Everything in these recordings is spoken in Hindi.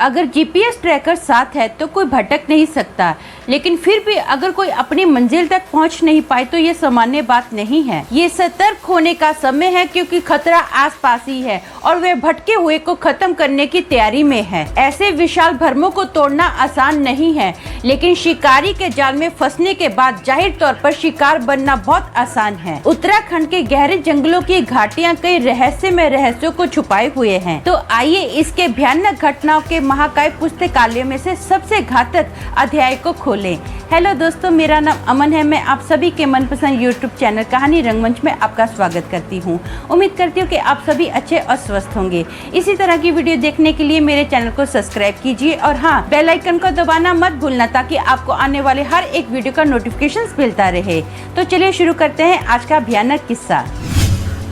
अगर जीपीएस ट्रैकर साथ है तो कोई भटक नहीं सकता, लेकिन फिर भी अगर कोई अपनी मंजिल तक पहुंच नहीं पाए तो ये सामान्य बात नहीं है। ये सतर्क होने का समय है, क्योंकि खतरा आसपास ही है और वे भटके हुए को खत्म करने की तैयारी में है। ऐसे विशाल भ्रमों को तोड़ना आसान नहीं है, लेकिन शिकारी के जाल में फंसने के बाद जाहिर तौर पर शिकार बनना बहुत आसान है। उत्तराखंड के गहरे जंगलों की घाटियां कई रहस्यमय रहस्यों को छुपाए हुए हैं। तो आइए इसके भयानक घटनाओं के महाकाय पुस्तकालय में से सबसे घातक अध्याय को खोलें। हेलो दोस्तों, मेरा नाम अमन है। मैं आप सभी के मनपसंद यूट्यूब चैनल कहानी रंगमंच में आपका स्वागत करती हूँ। उम्मीद करती हूँ कि आप सभी अच्छे और स्वस्थ होंगे। इसी तरह की वीडियो देखने के लिए मेरे चैनल को सब्सक्राइब कीजिए और हाँ, बेल आइकन को दबाना मत भूलना, ताकि आपको आने वाले हर एक वीडियो का नोटिफिकेशन मिलता रहे। तो चलिए शुरू करते हैं आज का भयानक किस्सा।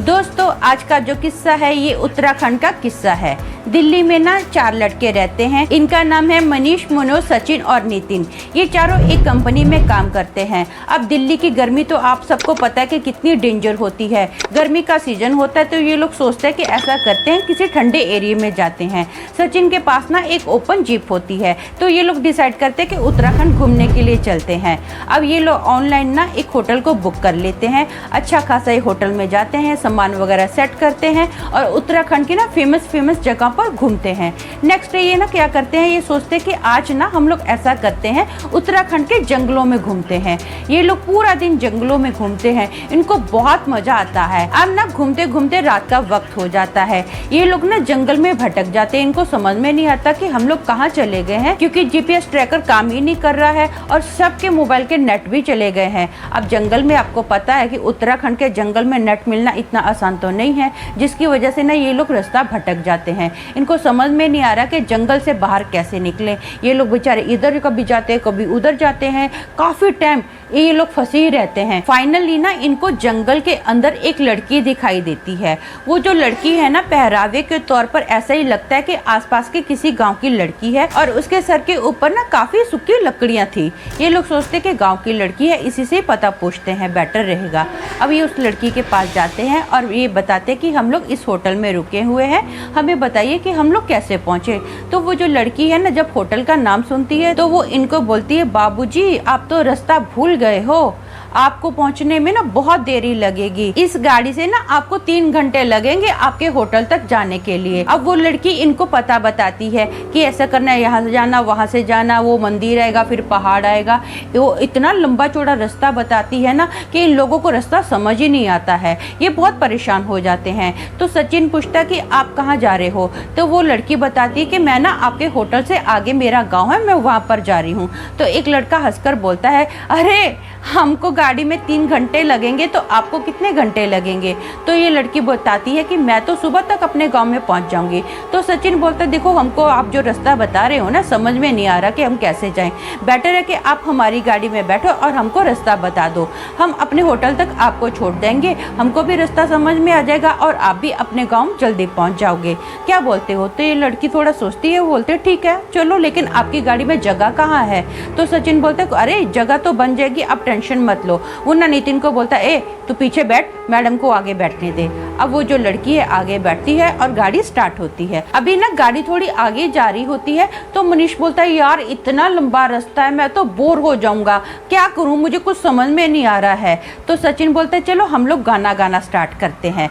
दोस्तों, आज का जो किस्सा है ये उत्तराखंड का किस्सा है। दिल्ली में ना 4 लड़के रहते हैं। इनका नाम है मनीष, मनोज, सचिन और नितिन। ये चारों एक कंपनी में काम करते हैं। अब दिल्ली की गर्मी तो आप सबको पता है कि कितनी डेंजर होती है। गर्मी का सीजन होता है तो ये लोग सोचते हैं कि ऐसा करते हैं, किसी ठंडे एरिया में जाते हैं। सचिन के पास ना एक ओपन जीप होती है, तो ये लोग डिसाइड करते हैं कि उत्तराखंड घूमने के लिए चलते हैं। अब ये लोग ऑनलाइन ना एक होटल को बुक कर लेते हैं। अच्छा खासा होटल में जाते हैं, सामान वगैरह सेट करते हैं और उत्तराखंड की ना फेमस जगह पर घूमते हैं। नेक्स्ट डे ये ना क्या करते हैं, ये सोचते हैं कि आज ना हम लोग ऐसा करते हैं, उत्तराखंड के जंगलों में घूमते हैं। ये लोग पूरा दिन जंगलों में घूमते हैं, इनको बहुत मजा आता है। अब ना घूमते घूमते रात का वक्त हो जाता है। ये लोग ना जंगल में भटक जाते हैं। इनको समझ में नहीं आता कि हम लोग कहाँ चले गए हैं, क्योंकि जीपीएस ट्रैकर काम ही नहीं कर रहा है और सबके मोबाइल के नेट भी चले गए हैं। अब जंगल में आपको पता है कि उत्तराखंड के जंगल में नेट मिलना इतना आसान तो नहीं है, जिसकी वजह से ना ये लोग रास्ता भटक जाते हैं। इनको समझ में नहीं आ रहा कि जंगल से बाहर कैसे निकले। ये लोग बेचारे इधर कभी जाते हैं, कभी उधर जाते हैं। काफी टाइम ये लोग फंसे ही रहते हैं। फाइनली ना इनको जंगल के अंदर एक लड़की दिखाई देती है। वो जो लड़की है ना, पहरावे के तौर पर ऐसा ही लगता है कि आसपास के किसी गांव की लड़की है और उसके सर के ऊपर ना काफी सूखी लकड़ियां थी। ये लोग सोचते कि गांव की लड़की है, इसी से पता पूछते हैं, बेटर रहेगा। अब ये उस लड़की के पास जाते हैं और ये बताते कि हम लोग इस होटल में रुके हुए हैं, हमें बताइए कि हम लोग कैसे पहुंचे। तो वो जो लड़की है ना, जब होटल का नाम सुनती है तो वो इनको बोलती है, बाबूजी आप तो रास्ता भूल गए हो, आपको पहुंचने में ना बहुत देरी लगेगी। इस गाड़ी से ना आपको 3 घंटे लगेंगे आपके होटल तक जाने के लिए। अब वो लड़की इनको पता बताती है कि ऐसा करना है, यहाँ से जाना, वहाँ से जाना, वो मंदिर आएगा, फिर पहाड़ आएगा। वो इतना लंबा चौड़ा रास्ता बताती है ना कि इन लोगों को रास्ता समझ ही नहीं आता है। ये बहुत परेशान हो जाते हैं। तो सचिन पूछता कि आप कहाँ जा रहे हो, तो वो लड़की बताती है कि मैं ना आपके होटल से आगे मेरा गाँव है, मैं वहाँ पर जा रही हूँ। तो एक लड़का हंसकर बोलता है, अरे हमको गाड़ी में 3 घंटे लगेंगे तो आपको कितने घंटे लगेंगे। तो ये लड़की बताती है कि मैं तो सुबह तक अपने गांव में पहुंच जाऊंगी। तो सचिन बोलता है, देखो हमको आप जो रास्ता बता रहे हो ना, समझ में नहीं आ रहा कि हम कैसे जाएं। बेटर है कि आप हमारी गाड़ी में बैठो और हमको रास्ता बता दो, हम अपने होटल तक आपको छोड़ देंगे, हमको भी रास्ता समझ में आ जाएगा और आप भी अपने गाँव जल्दी पहुँच जाओगे। क्या बोलते हो। तो ये लड़की थोड़ा सोचती है, बोलते ठीक है चलो, लेकिन आपकी गाड़ी में जगह कहाँ है। तो सचिन बोलते अरे जगह तो बन जाएगी, आप टेंशन मत लो। वो ना नितिन को बोलता है, तू पीछे बैठ, मैडम को आगे बैठने दे। अब वो जो लड़की है आगे बैठती है और गाड़ी स्टार्ट होती है। अभी ना गाड़ी थोड़ी आगे जा रही होती है तो मनीष बोलता है, यार इतना लंबा रास्ता है, मैं तो बोर हो जाऊंगा, क्या करूं, मुझे कुछ समझ में नहीं आ रहा है। तो सचिन बोलता है, चलो हम लोग गाना गाना स्टार्ट करते हैं।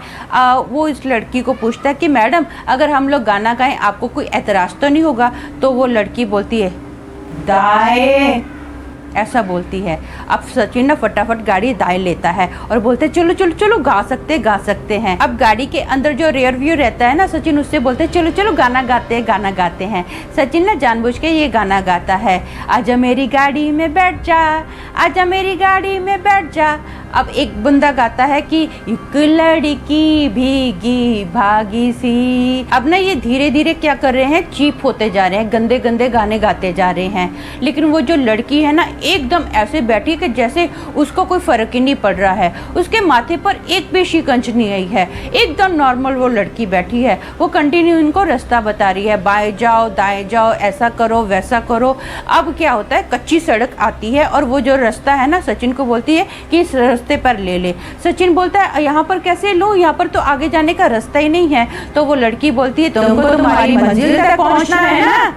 वो इस लड़की को पूछता है कि मैडम अगर हम लोग गाना गाएं आपको कोई एतराज तो नहीं होगा। तो वो लड़की बोलती है, दाएं, ऐसा बोलती है। अब सचिन ना फटाफट गाड़ी दाएं लेता है और बोलते चलो चलो चलो गा सकते हैं। अब गाड़ी के अंदर जो रियर व्यू रहता है ना, सचिन उससे बोलते चलो चलो गाना गाते हैं। सचिन ना जानबूझ के ये गाना गाता है, आजा मेरी गाड़ी में बैठ जा, आजा मेरी गाड़ी में बैठ जा। अब एक बंदा गाता है कि एक लड़की भीगी भागी सी। अब ना ये धीरे धीरे क्या कर रहे हैं, चीप होते जा रहे हैं, गंदे गंदे गाने गाते जा रहे हैं। लेकिन वो जो लड़की है ना, एकदम ऐसे बैठी कि जैसे उसको कोई फर्क ही नहीं पड़ रहा है। उसके माथे पर एक भी शिकंज नहीं आई है, एकदम नॉर्मल वो लड़की बैठी है। वो कंटिन्यू इनको रास्ता बता रही है, बाएं जाओ दाएं जाओ, ऐसा करो वैसा करो। अब क्या होता है, कच्ची सड़क आती है और वो जो रास्ता है ना, सचिन को बोलती है कि इस रास्ते पर ले ले। सचिन बोलता है, यहाँ पर कैसे लो, यहाँ पर तो आगे जाने का रास्ता ही नहीं है। तो वो लड़की बोलती है, तुमको तुम्हारी मंजिल तक पहुँचना है ना,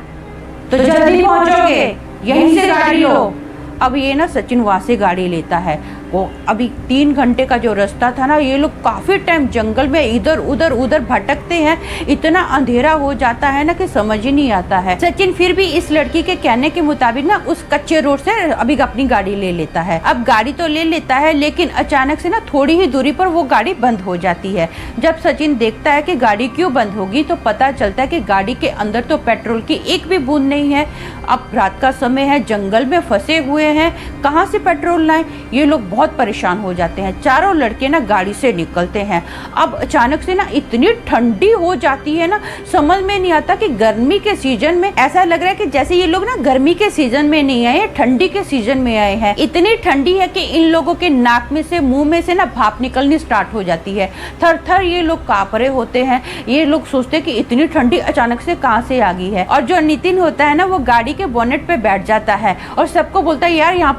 तो जल्दी पहुंचोगे, यहीं से गाड़ी लो। अब ये ना सचिन वहाँ से गाड़ी लेता है। वो अभी 3 घंटे का जो रास्ता था ना, ये लोग काफ़ी टाइम जंगल में इधर उधर भटकते हैं। इतना अंधेरा हो जाता है ना कि समझ ही नहीं आता है। सचिन फिर भी इस लड़की के कहने के मुताबिक ना उस कच्चे रोड से अभी अपनी गाड़ी ले लेता है। अब गाड़ी तो ले लेता है, लेकिन अचानक से ना थोड़ी ही दूरी पर वो गाड़ी बंद हो जाती है। जब सचिन देखता है कि गाड़ी क्यों बंद होगी, तो पता चलता है कि गाड़ी के अंदर तो पेट्रोल की एक भी बूंद नहीं है। अब रात का समय है, जंगल में फंसे हुए हैं, कहाँ से पेट्रोल लाएं? ये लोग बहुत परेशान हो जाते हैं। चारों लड़के ना गाड़ी से निकलते हैं। अब अचानक से ना इतनी ठंडी हो जाती है ना, समझ में नहीं आता कि गर्मी के सीजन में ऐसा लग रहा है कि जैसे ये लोग ना गर्मी के सीजन में नहीं आए, ठंडी के सीजन में आए हैं। इतनी ठंडी है कि इन लोगों के नाक में से, मुंह में से ना भाप निकलनी स्टार्ट हो जाती है। थर थर ये लोग कांप रहे होते हैं। ये लोग सोचते हैं कि इतनी ठंडी अचानक से कहाँ से आ गई है। और जो नितिन होता है ना, वो गाड़ी के बोनेट पे बैठ जाता है और सबको बोलता है, यार यहाँ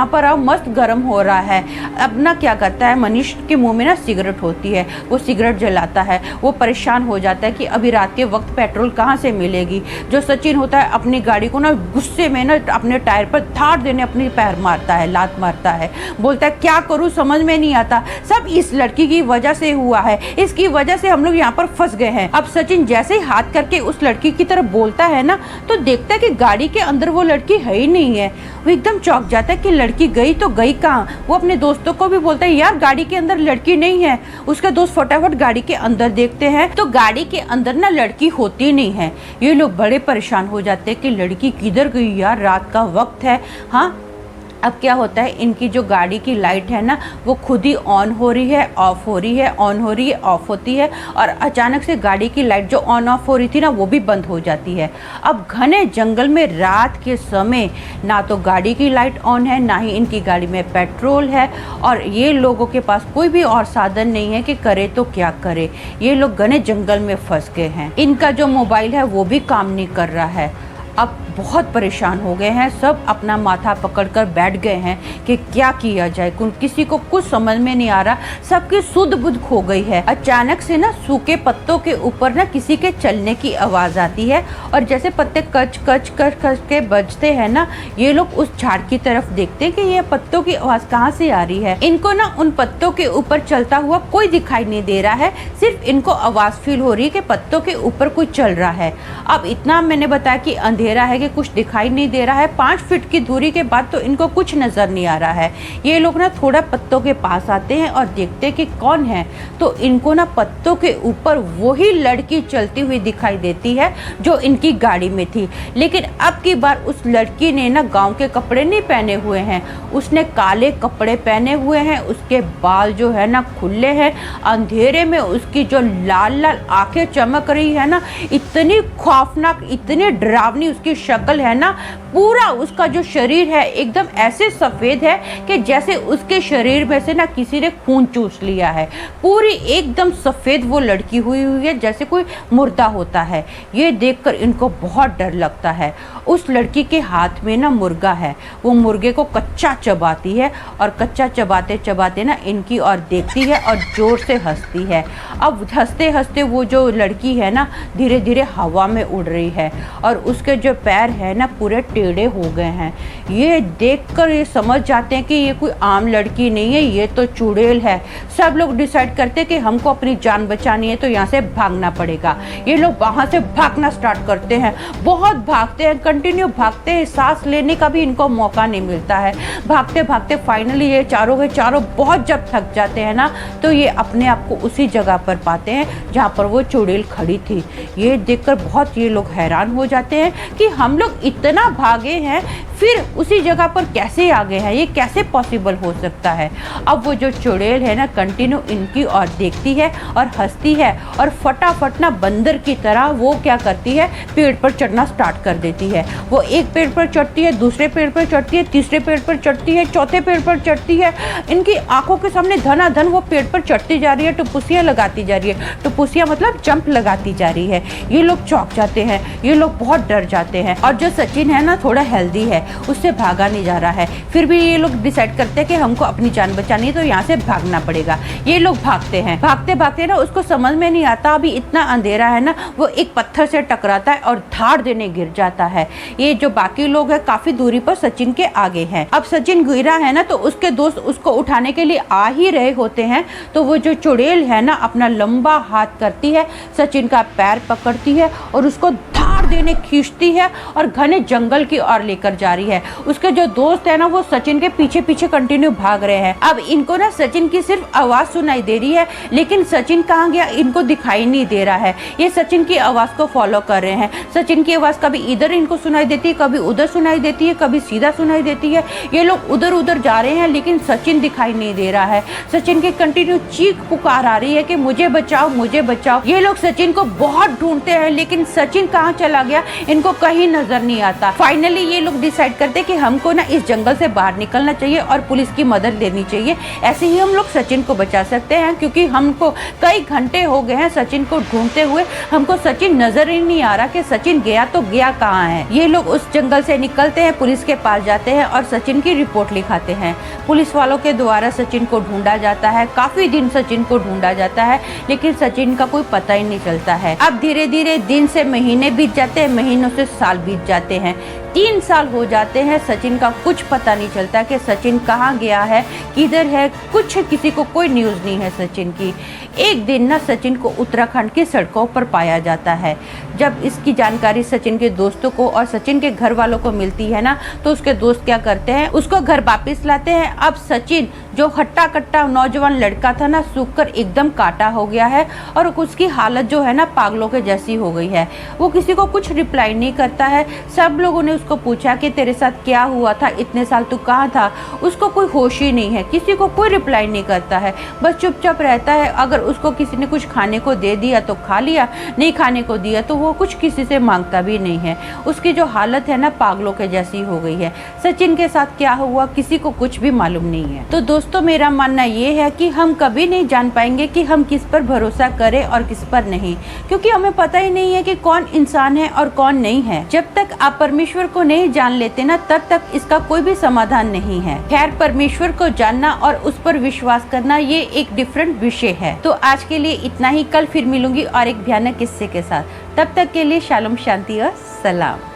पर आओ, मस्त गर्म हो रहा है। अब ना क्या करता है, मनीष के मुंह में ना सिगरेट होती है, वो सिगरेट जलाता है। वो परेशान हो जाता है कि अभी रात के वक्त पेट्रोल कहाँ से मिलेगी। जो सचिन होता है अपनी गाड़ी को ना गुस्से में ना अपने टायर पर धार देने अपनी पैर मारता है, लात मारता है। बोलता है क्या करूँ, समझ में नहीं आता, सब इस लड़की की वजह से हुआ है, इसकी वजह से हम लोग यहाँ पर फंस गए हैं। अब सचिन जैसे ही हाथ करके उस लड़की की तरफ बोलता है ना, तो देखता है कि गाड़ी के अंदर वो लड़की है ही नहीं है। वो एकदम चौंक जाता है कि लड़की गई तो गई कहाँ। वो अपने दोस्तों को भी बोलता है, यार गाड़ी के अंदर लड़की नहीं है। उसके दोस्त फटाफट गाड़ी के अंदर देखते हैं तो गाड़ी के अंदर ना लड़की होती नहीं है। ये लोग बड़े परेशान हो जाते हैं कि लड़की किधर गई यार, रात का वक्त है। हाँ, अब क्या होता है, इनकी जो गाड़ी की लाइट है ना, वो खुद ही ऑन हो रही है, ऑफ हो रही है, ऑन हो रही है, ऑफ होती है। और अचानक से गाड़ी की लाइट जो ऑन ऑफ हो रही थी ना, वो भी बंद हो जाती है। अब घने जंगल में रात के समय ना तो गाड़ी की लाइट ऑन है, ना ही इनकी गाड़ी में पेट्रोल है। और ये लोगों के पास कोई भी और साधन नहीं है कि करे तो क्या करे। ये लोग घने जंगल में फंस गए हैं। इनका जो मोबाइल है वो भी काम नहीं कर रहा है। अब बहुत परेशान हो गए हैं, सब अपना माथा पकड़कर बैठ गए हैं कि क्या किया जाए। किसी को कुछ समझ में नहीं आ रहा, सबकी सुध बुध खो गई है। अचानक से ना सूखे पत्तों के ऊपर ना किसी के चलने की आवाज़ आती है और जैसे पत्ते कच कच कच कच के बजते हैं ना, ये लोग उस झाड़ की तरफ देखते हैं कि ये पत्तों की आवाज़ कहाँ से आ रही है। इनको ना उन पत्तों के ऊपर चलता हुआ कोई दिखाई नहीं दे रहा है, सिर्फ इनको आवाज़ फील हो रही है कि पत्तों के ऊपर कोई चल रहा है। अब इतना मैंने बताया कि अंधेरा है कि कुछ दिखाई नहीं दे रहा है। 5 फीट की दूरी के बाद तो इनको कुछ नजर नहीं आ रहा है। ये लोग ना थोड़ा पत्तों के पास आते हैं और देखते हैं कि कौन है। तो इनको ना पत्तों के ऊपर वही लड़की चलती हुई दिखाई देती है जो इनकी गाड़ी में थी। लेकिन अब की बार उस लड़की ने ना गांव के कपड़े नहीं पहने हुए हैं, उसने काले कपड़े पहने हुए हैं। उसके बाल जो है ना खुले हैं। अंधेरे में उसकी जो लाल लाल आंखें चमक रही है ना, इतनी खौफनाक, इतनी डरावनी उसकी शक्ल है ना। पूरा उसका जो शरीर है एकदम ऐसे सफ़ेद है कि जैसे उसके शरीर में से ना किसी ने खून चूस लिया है। पूरी एकदम सफ़ेद वो लड़की हुई है, जैसे कोई मुर्दा होता है। ये देखकर इनको बहुत डर लगता है। उस लड़की के हाथ में ना मुर्गा है, वो मुर्गे को कच्चा चबाती है और कच्चा चबाते चबाते ना इनकी ओर देखती है और ज़ोर से हंसती है। अब हंसते हंसते वो जो लड़की है ना धीरे धीरे हवा में उड़ रही है और उसके जो पैर है ना पूरे टेढ़े हो गए हैं। ये देखकर ये समझ जाते हैं कि ये कोई आम लड़की नहीं है, ये तो चुड़ैल है। सब लोग डिसाइड करते हैं कि हमको अपनी जान बचानी है तो यहाँ से भागना पड़ेगा। ये लोग वहाँ से भागना स्टार्ट करते हैं, बहुत भागते हैं, कंटिन्यू भागते हैं, सांस लेने का भी इनको मौका नहीं मिलता है। भागते भागते फाइनली ये चारों के चारों बहुत जब थक जाते हैं ना, तो ये अपने आप को उसी जगह पर पाते हैं जहाँ पर वो चुड़ैल खड़ी थी। ये देखकर बहुत ये लोग हैरान हो जाते हैं कि हम लोग इतना भागे हैं फिर उसी जगह पर कैसे आ गए हैं, ये कैसे पॉसिबल हो सकता है। अब वो जो चुड़ैल है ना कंटिन्यू इनकी ओर देखती है और हंसती है और फटाफट ना बंदर की तरह वो क्या करती है, पेड़ पर चढ़ना स्टार्ट कर देती है। वो एक पेड़ पर चढ़ती है, दूसरे पेड़ पर चढ़ती है, तीसरे पेड़ पर चढ़ती है, चौथे पेड़ पर चढ़ती है। इनकी आंखों के सामने धनाधन वो पेड़ पर चढ़ती जा रही है, टुपुसियाँ लगाती जा रही है। टुपुसियाँ मतलब जंप लगाती जा रही है। ये लोग चौंक जाते हैं, ये लोग बहुत डर जाते हैं। और जो सचिन है ना थोड़ा हेल्दी है, उससे भागा नहीं जा रहा है। फिर भी ये लोग डिसाइड करते हैं कि हमको अपनी जान बचानी है तो यहाँ से भागना पड़ेगा। ये लोग भागते हैं, भागते भागते ना उसको समझ में नहीं आता, अभी इतना अंधेरा है ना, वो एक पत्थर से टकराता है और धाड़ देने गिर जाता है। ये जो बाकी लोग हैं काफी दूरी पर सचिन के आगे हैं। अब सचिन गिरा है ना तो उसके दोस्त उसको उठाने के लिए आ ही रहे होते हैं, तो वो जो चुड़ैल है ना अपना लंबा हाथ करती है, सचिन का पैर पकड़ती है और उसको धाड़ देने खींचती है और घने जंगल की ओर लेकर जा रही है। उसके जो दोस्त है ना वो सचिन के पीछे पीछे कंटिन्यू भाग रहे हैं। अब इनको ना सचिन की सिर्फ आवाज सुनाई दे रही है, लेकिन सचिन कहाँ गया इनको दिखाई नहीं दे रहा है। ये सचिन की आवाज को फॉलो कर रहे हैं। सचिन की आवाज कभी इधर इनको सुनाई देती है, कभी उधर सुनाई देती है, कभी सीधा सुनाई देती है। ये लोग उधर उधर जा रहे हैं लेकिन सचिन दिखाई नहीं दे रहा है। सचिन के कंटिन्यू चीख पुकार आ रही है कि मुझे बचाओ, मुझे बचाओ। ये लोग सचिन को बहुत ढूंढते हैं लेकिन सचिन कहाँ चला गया इनको कहीं नजर नहीं आता। फाइनली ये लोग डिसाइड करते कि हमको ना इस जंगल से बाहर निकलना चाहिए और पुलिस की मदद लेनी चाहिए। ऐसे ही हम लोग सचिन को बचा सकते हैं, क्योंकि हमको कई घंटे हो गए हैं सचिन को ढूंढते हुए, हमको सचिन नजर ही नहीं आ रहा कि सचिन गया तो गया कहाँ है। ये लोग उस जंगल से निकलते हैं, पुलिस के पास जाते हैं और सचिन की रिपोर्ट लिखाते हैं। पुलिस वालों के द्वारा सचिन को ढूंढा जाता है, काफी दिन सचिन को ढूंढा जाता है लेकिन सचिन का कोई पता ही नहीं चलता है। अब धीरे धीरे दिन से महीने बीत जाते हैं, महीनों से साल बीत जाते हैं, 3 साल हो जाते हैं। सचिन का कुछ पता नहीं चलता कि सचिन कहाँ गया है, किधर है, कुछ किसी को कोई न्यूज़ नहीं है सचिन की। एक दिन ना सचिन को उत्तराखंड की सड़कों पर पाया जाता है। जब इसकी जानकारी सचिन के दोस्तों को और सचिन के घर वालों को मिलती है ना तो उसके दोस्त क्या करते हैं, उसको घर वापस लाते हैं। अब सचिन जो हट्टा कट्टा नौजवान लड़का था ना सूखकर एकदम काटा हो गया है और उसकी हालत जो है ना पागलों के जैसी हो गई है। वो किसी को कुछ रिप्लाई नहीं करता है। सब लोगों ने उसको पूछा कि तेरे साथ क्या हुआ था, इतने साल तू कहाँ था, उसको कोई होश ही नहीं है, किसी को कोई रिप्लाई नहीं करता है, बस चुपचाप रहता है। अगर उसको किसी ने कुछ खाने को दे दिया तो खा लिया, नहीं खाने को दिया तो वो कुछ किसी से मांगता भी नहीं है। उसकी जो हालत है ना पागलों के जैसी हो गई है। सचिन के साथ क्या हुआ किसी को कुछ भी मालूम नहीं है। तो दोस्तों मेरा मानना ये है कि हम कभी नहीं जान पाएंगे कि हम किस पर भरोसा करें और किस पर नहीं, क्योंकि हमें पता ही नहीं है कि कौन इंसान है और कौन नहीं है। जब तक आप परमेश्वर को नहीं जान लेते ना तब तक इसका कोई भी समाधान नहीं है। खैर, परमेश्वर को जानना और उस पर विश्वास करना ये एक डिफरेंट विषय है। तो आज के लिए इतना ही, कल फिर मिलूंगी और एक भयानक किस्से के साथ। तब तक के लिए शालोम, शांति और सलाम।